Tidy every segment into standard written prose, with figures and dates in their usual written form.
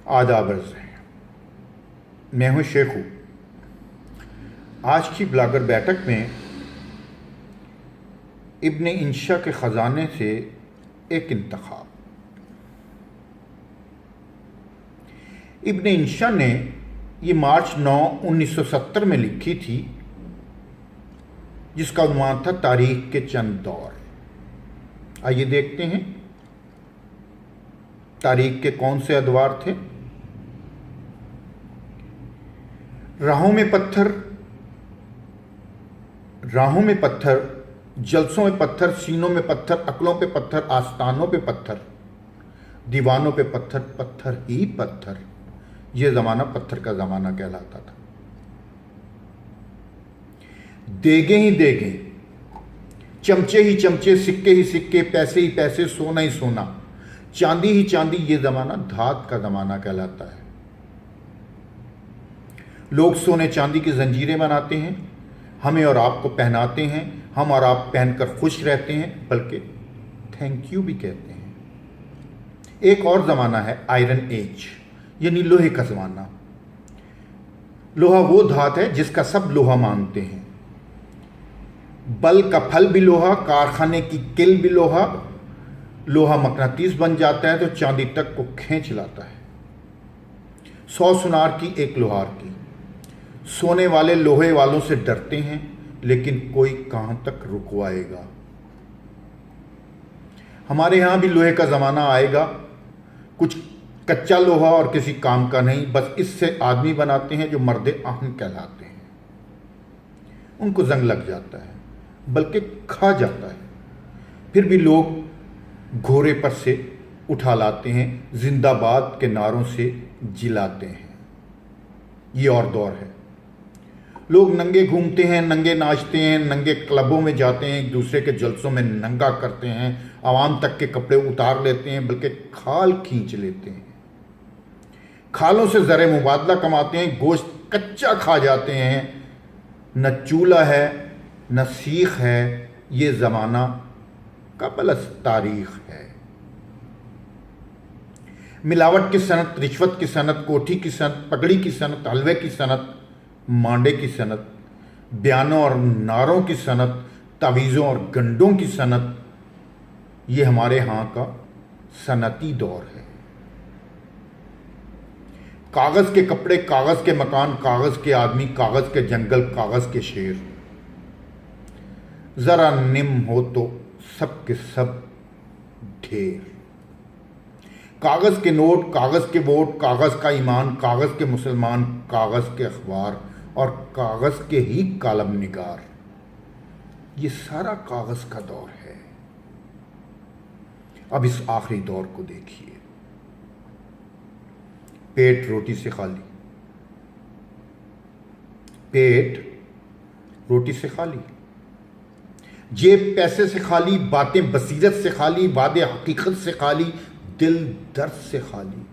आदाब अर्ज़ हैं। मैं हूँ शेखू। आज की ब्लॉगर बैठक में इब्न इंशा के ख़ज़ाने से एक इंतख़ाब। इब्न इंशा ने ये मार्च 9, 1970 में लिखी थी, जिसका उन्वान था तारीख़ के चंद दौर। आइए देखते हैं तारीख़ के कौन से अदवार थे। राहों में पत्थर, जलसों में पत्थर, सीनों में पत्थर, अक्लों पे पत्थर, आस्थानों पे पत्थर, दीवानों पे पत्थर, पत्थर ही पत्थर। ये ज़माना पत्थर का ज़माना कहलाता था। देगे ही देगे, चमचे ही चमचे, सिक्के ही सिक्के, पैसे ही पैसे, सोना ही सोना, चांदी ही चांदी। ये ज़माना धात का ज़माना कहलाता है। लोग सोने चांदी की जंजीरें बनाते हैं, हमें और आपको पहनाते हैं, हम और आप पहनकर खुश रहते हैं, बल्कि थैंक यू भी कहते हैं। एक और ज़माना है आयरन एज, यानी लोहे का ज़माना। लोहा वो धात है जिसका सब लोहा मानते हैं। बल का फल भी लोहा, कारखाने की किल भी लोहा। लोहा मकनातीस बन जाता है तो चांदी तक को खींच लाता है। 100 सुनार की एक लोहार की। सोने वाले लोहे वालों से डरते हैं, लेकिन कोई कहां तक रुकवाएगा। हमारे यहां भी लोहे का ज़माना आएगा। कुछ कच्चा लोहा और किसी काम का नहीं, बस इससे आदमी बनाते हैं जो मर्दे आहन कहलाते हैं। उनको जंग लग जाता है, बल्कि खा जाता है, फिर भी लोग घोड़े पर से उठा लाते हैं, जिंदाबाद के नारों से जिलाते हैं। ये और दौर है। लोग नंगे घूमते हैं, नंगे नाचते हैं, नंगे क्लबों में जाते हैं, एक दूसरे के जलसों में नंगा करते हैं, आवाम तक के कपड़े उतार लेते हैं, बल्कि खाल खींच लेते हैं। खालों से ज़रे मुबादला कमाते हैं, गोश्त कच्चा खा जाते हैं। न चूल्हा है, न सीख है। ये ज़माना कबल तारीख़ है। मिलावट की सनत, रिश्वत की सनत, कोठी की सनत, पगड़ी की सनत, हलवे की सनत, मांडे की सनत, बयानों और नारों की सनत, तावीज़ों और गंडों की सनत। ये हमारे यहाँ का सनती दौर है। कागज़ के कपड़े, कागज़ के मकान, कागज़ के आदमी, कागज़ के जंगल, कागज़ के शेर। ज़रा निम हो तो सब के सब ढेर। कागज़ के नोट, कागज़ के वोट, कागज़ का ईमान, कागज़ के मुसलमान, कागज़ के अखबार और कागज़ के ही कालम निगार। ये सारा कागज़ का दौर है। अब इस आखिरी दौर को देखिए। पेट रोटी से खाली, पेट रोटी से खाली, जेब पैसे से खाली, बातें बसीरत से खाली, वादे हकीकत से खाली, दिल दर्द से खाली,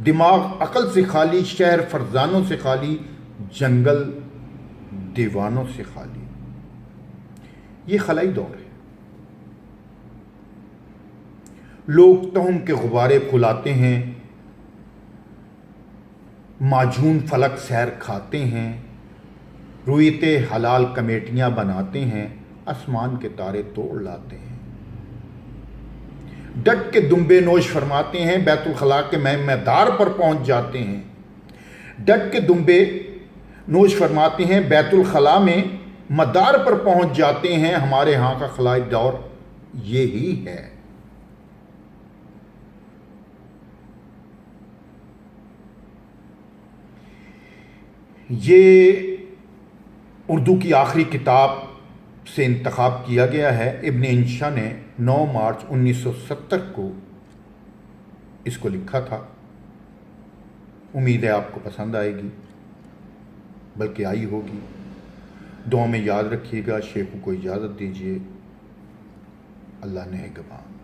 दिमाग अकल से खाली, शहर फरजानों से खाली, जंगल दीवानों से खाली। ये खलाई दौर है। लोग तहम के गुब्बारे फुलाते हैं, माजून फलक सैर खाते हैं, रुईते हलाल कमेटियां बनाते हैं, आसमान के तारे तोड़ लाते हैं। डट के दुम्बे नोश फरमाते हैं, बैतुल खला के मैदार पर पहुंच जाते हैं। डट के दुम्बे नोश फरमाते हैं, बैतुल खला में मदार पर पहुंच जाते हैं। हमारे यहाँ का खलाई दौर ये ही है। ये उर्दू की आखिरी किताब से इंतखाब किया गया है। इब्न इंशा ने 9 मार्च 1970 को इसको लिखा था। उम्मीद है आपको पसंद आएगी, बल्कि आई होगी। दुआ में याद रखिएगा। शेखू को इजाज़त दीजिए। अल्लाह ने निगहबान।